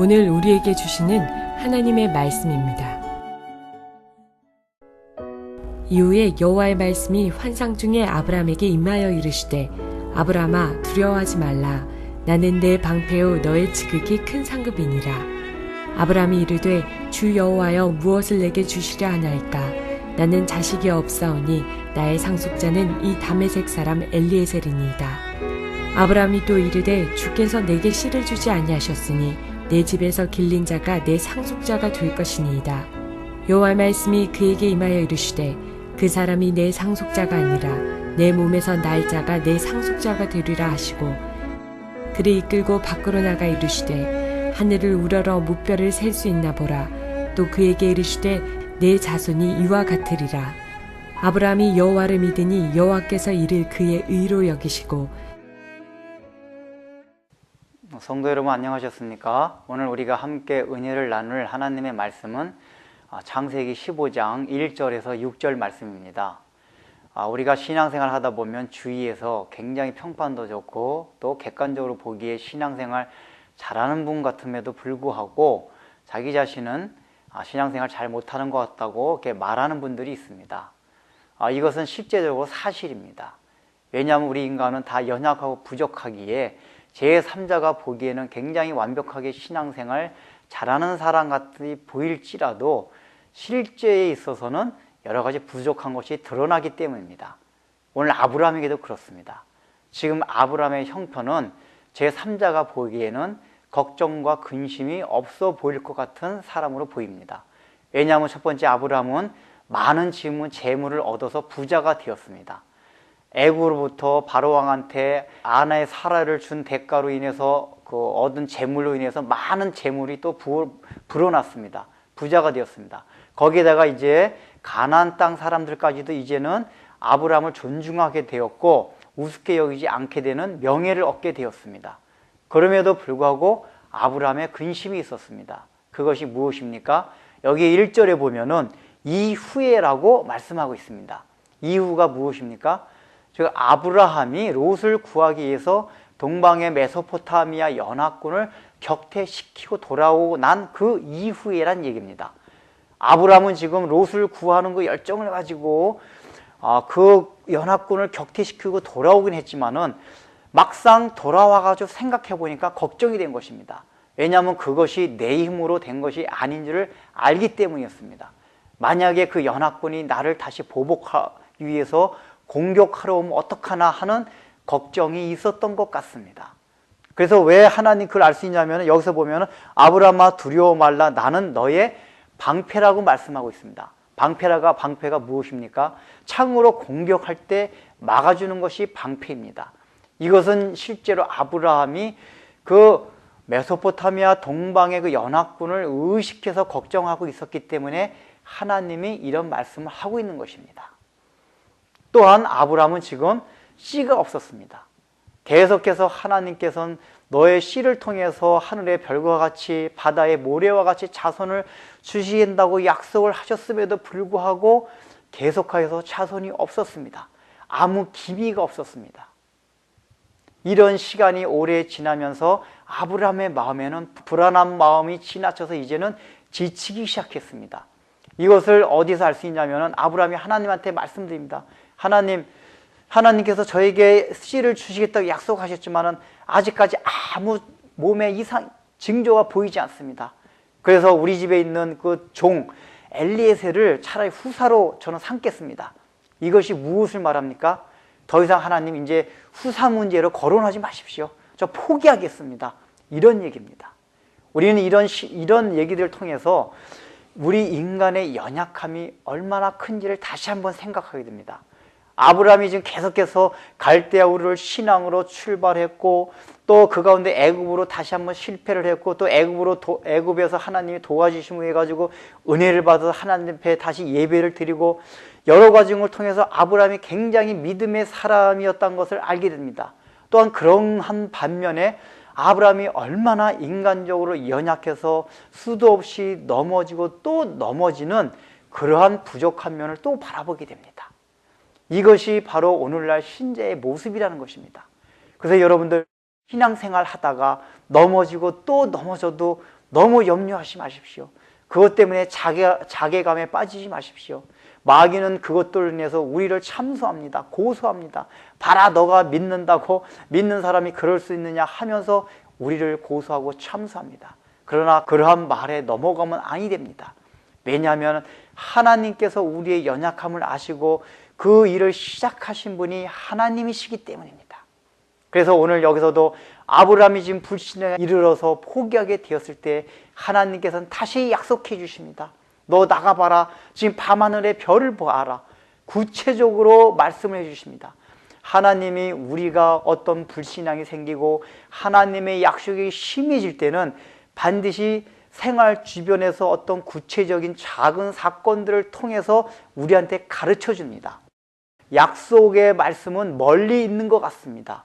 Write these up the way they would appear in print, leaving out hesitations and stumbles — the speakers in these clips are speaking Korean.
오늘 우리에게 주시는 하나님의 말씀입니다. 이후에 여호와의 말씀이 환상 중에 아브라함에게 임하여 이르시되 아브라함아 두려워하지 말라. 나는 내 방패요 너의 지극히 큰 상급이니라. 아브라함이 이르되 주 여호와여 무엇을 내게 주시려 하나이까. 나는 자식이 없사오니 나의 상속자는 이 다메섹 사람 엘리에셀이니이다. 아브라함이 또 이르되 주께서 내게 씨를 주지 아니하셨으니 내 집에서 길린 자가 내 상속자가 될 것이니이다. 여호와의 말씀이 그에게 임하여 이르시되 그 사람이 내 상속자가 아니라 내 몸에서 날 자가 내 상속자가 되리라 하시고 그를 이끌고 밖으로 나가 이르시되 하늘을 우러러 무뼈를 셀 수 있나 보라. 또 그에게 이르시되 내 자손이 이와 같으리라. 아브라함이 여호와를 믿으니 여호와께서 이를 그의 의로 여기시고. 성도 여러분 안녕하셨습니까? 오늘 우리가 함께 은혜를 나눌 하나님의 말씀은 창세기 15장 1절에서 6절 말씀입니다. 우리가 신앙생활 하다 보면 주위에서 굉장히 평판도 좋고 또 객관적으로 보기에 신앙생활 잘하는 분 같음에도 불구하고 자기 자신은 신앙생활 잘 못하는 것 같다고 이렇게 말하는 분들이 있습니다. 이것은 실제적으로 사실입니다. 왜냐하면 우리 인간은 다 연약하고 부족하기에 제3자가 보기에는 굉장히 완벽하게 신앙생활 잘하는 사람 같이 보일지라도 실제에 있어서는 여러 가지 부족한 것이 드러나기 때문입니다. 오늘 아브라함에게도 그렇습니다. 지금 아브라함의 형편은 제3자가 보기에는 걱정과 근심이 없어 보일 것 같은 사람으로 보입니다. 왜냐하면 첫 번째 아브라함은 많은 재물을 얻어서 부자가 되었습니다. 애굽으로부터 바로왕한테 아내의 사라를 준 대가로 인해서 얻은 재물로 인해서 많은 재물이 또 불어났습니다. 부자가 되었습니다. 거기에다가 이제 가나안 땅 사람들까지도 이제는 아브라함을 존중하게 되었고 우습게 여기지 않게 되는 명예를 얻게 되었습니다. 그럼에도 불구하고 아브라함의 근심이 있었습니다. 그것이 무엇입니까? 여기 1절에 보면은 이후에라고 말씀하고 있습니다. 이후가 무엇입니까? 즉 아브라함이 롯을 구하기 위해서 동방의 메소포타미아 연합군을 격퇴시키고 돌아오고 난 그 이후에란 얘기입니다. 아브라함은 지금 롯을 구하는 그 열정을 가지고 그 연합군을 격퇴시키고 돌아오긴 했지만은 막상 돌아와가지고 생각해 보니까 걱정이 된 것입니다. 왜냐하면 그것이 내 힘으로 된 것이 아닌 줄을 알기 때문이었습니다. 만약에 그 연합군이 나를 다시 보복하기 위해서 공격하러 오면 어떡하나 하는 걱정이 있었던 것 같습니다. 그래서 왜 하나님 그걸 알 수 있냐면 여기서 보면 아브라함아 두려워 말라 나는 너의 방패라고 말씀하고 있습니다. 방패가 무엇입니까? 창으로 공격할 때 막아주는 것이 방패입니다. 이것은 실제로 아브라함이 그 메소포타미아 동방의 그 연합군을 의식해서 걱정하고 있었기 때문에 하나님이 이런 말씀을 하고 있는 것입니다. 또한 아브라함은 지금 씨가 없었습니다. 계속해서 하나님께서는 너의 씨를 통해서 하늘의 별과 같이 바다의 모래와 같이 자손을 주신다고 약속을 하셨음에도 불구하고 계속해서 자손이 없었습니다. 아무 기미가 없었습니다. 이런 시간이 오래 지나면서 아브라함의 마음에는 불안한 마음이 지나쳐서 이제는 지치기 시작했습니다. 이것을 어디서 알 수 있냐면 아브라함이 하나님한테 말씀드립니다. 하나님께서 저에게 씨를 주시겠다고 약속하셨지만은 아직까지 아무 몸에 징조가 보이지 않습니다. 그래서 우리 집에 있는 그 종 엘리에셀을 차라리 후사로 저는 삼겠습니다. 이것이 무엇을 말합니까? 더 이상 하나님 이제 후사 문제로 거론하지 마십시오. 저 포기하겠습니다. 이런 얘기입니다. 우리는 이런 얘기들을 통해서 우리 인간의 연약함이 얼마나 큰지를 다시 한번 생각하게 됩니다. 아브라함이 지금 계속해서 갈대아 우르를 신앙으로 출발했고 또 그 가운데 애굽으로 다시 한번 실패를 했고 또 애굽에서 하나님이 도와주심을 해가지고 은혜를 받아서 하나님 앞에 다시 예배를 드리고 여러 가지 걸 통해서 아브라함이 굉장히 믿음의 사람이었다는 것을 알게 됩니다. 또한 그런 한 반면에 아브라함이 얼마나 인간적으로 연약해서 수도 없이 넘어지고 또 넘어지는 그러한 부족한 면을 또 바라보게 됩니다. 이것이 바로 오늘날 신자의 모습이라는 것입니다. 그래서 여러분들 신앙생활 하다가 넘어지고 또 넘어져도 너무 염려하지 마십시오. 그것 때문에 자괴감에 빠지지 마십시오. 마귀는 그것들을 인해서 우리를 참소합니다. 고소합니다. 봐라, 너가 믿는다고 믿는 사람이 그럴 수 있느냐 하면서 우리를 고소하고 참소합니다. 그러나 그러한 말에 넘어가면 아니 됩니다. 왜냐하면 하나님께서 우리의 연약함을 아시고 그 일을 시작하신 분이 하나님이시기 때문입니다. 그래서 오늘 여기서도 아브라함이 지금 불신에 이르러서 포기하게 되었을 때 하나님께서는 다시 약속해 주십니다. 너 나가봐라. 지금 밤하늘의 별을 보아라. 구체적으로 말씀을 해주십니다. 하나님이 우리가 어떤 불신앙이 생기고 하나님의 약속이 심해질 때는 반드시 생활 주변에서 어떤 구체적인 작은 사건들을 통해서 우리한테 가르쳐 줍니다. 약속의 말씀은 멀리 있는 것 같습니다.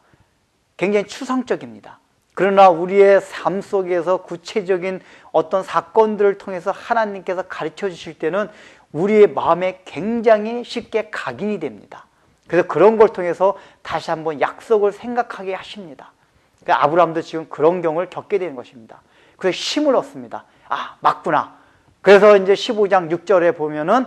굉장히 추상적입니다. 그러나 우리의 삶 속에서 구체적인 어떤 사건들을 통해서 하나님께서 가르쳐 주실 때는 우리의 마음에 굉장히 쉽게 각인이 됩니다. 그래서 그런 걸 통해서 다시 한번 약속을 생각하게 하십니다. 그러니까 아브라함도 지금 그런 경우를 겪게 되는 것입니다. 그래서 힘을 얻습니다. 아, 맞구나. 그래서 이제 15장 6절에 보면은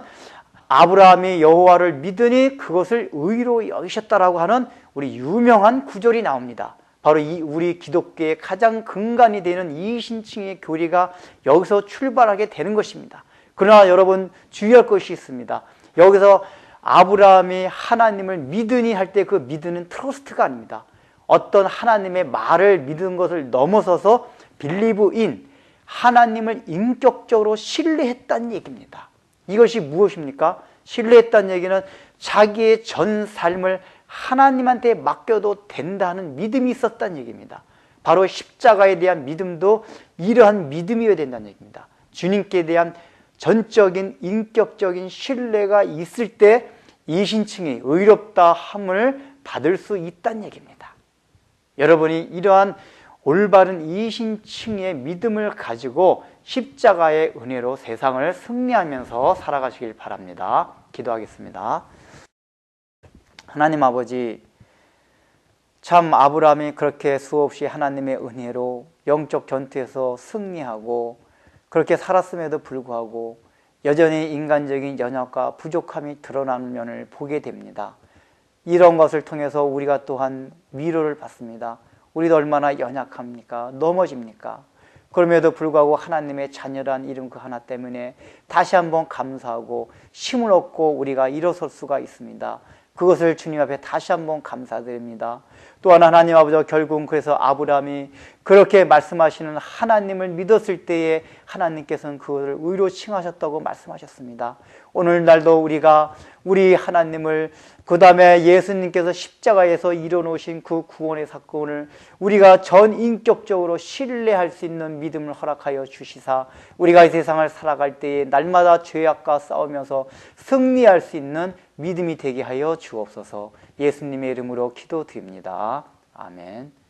아브라함이 여호와를 믿으니 그것을 의로 여기셨다라고 하는 우리 유명한 구절이 나옵니다. 바로 우리 기독교의 가장 근간이 되는 이신칭의 교리가 여기서 출발하게 되는 것입니다. 그러나 여러분 주의할 것이 있습니다. 여기서 아브라함이 하나님을 믿으니 할 때 그 믿으는 트러스트가 아닙니다. 어떤 하나님의 말을 믿은 것을 넘어서서 believe in, 하나님을 인격적으로 신뢰했다는 얘기입니다. 이것이 무엇입니까? 신뢰했다는 얘기는 자기의 전 삶을 하나님한테 맡겨도 된다는 믿음이 있었다는 얘기입니다. 바로 십자가에 대한 믿음도 이러한 믿음이어야 된다는 얘기입니다. 주님께 대한 전적인 인격적인 신뢰가 있을 때 이신칭이 의롭다 함을 받을 수 있다는 얘기입니다. 여러분이 이러한 올바른 이신칭의 믿음을 가지고 십자가의 은혜로 세상을 승리하면서 살아가시길 바랍니다. 기도하겠습니다. 하나님 아버지, 참 아브라함이 그렇게 수없이 하나님의 은혜로 영적 전투에서 승리하고 그렇게 살았음에도 불구하고 여전히 인간적인 연약과 부족함이 드러나는 면을 보게 됩니다. 이런 것을 통해서 우리가 또한 위로를 받습니다. 우리도 얼마나 연약합니까? 넘어집니까? 그럼에도 불구하고 하나님의 자녀란 이름 그 하나 때문에 다시 한번 감사하고 힘을 얻고 우리가 일어설 수가 있습니다. 그것을 주님 앞에 다시 한번 감사드립니다. 또한 하나님 아버지, 결국은 그래서 아브라함이 그렇게 말씀하시는 하나님을 믿었을 때에 하나님께서는 그것을 의로 칭하셨다고 말씀하셨습니다. 오늘날도 우리가 우리 하나님을, 그 다음에 예수님께서 십자가에서 이뤄놓으신 그 구원의 사건을 우리가 전인격적으로 신뢰할 수 있는 믿음을 허락하여 주시사 우리가 이 세상을 살아갈 때에 날마다 죄악과 싸우면서 승리할 수 있는 믿음이 되게 하여 주옵소서. 예수님의 이름으로 기도드립니다. 아멘.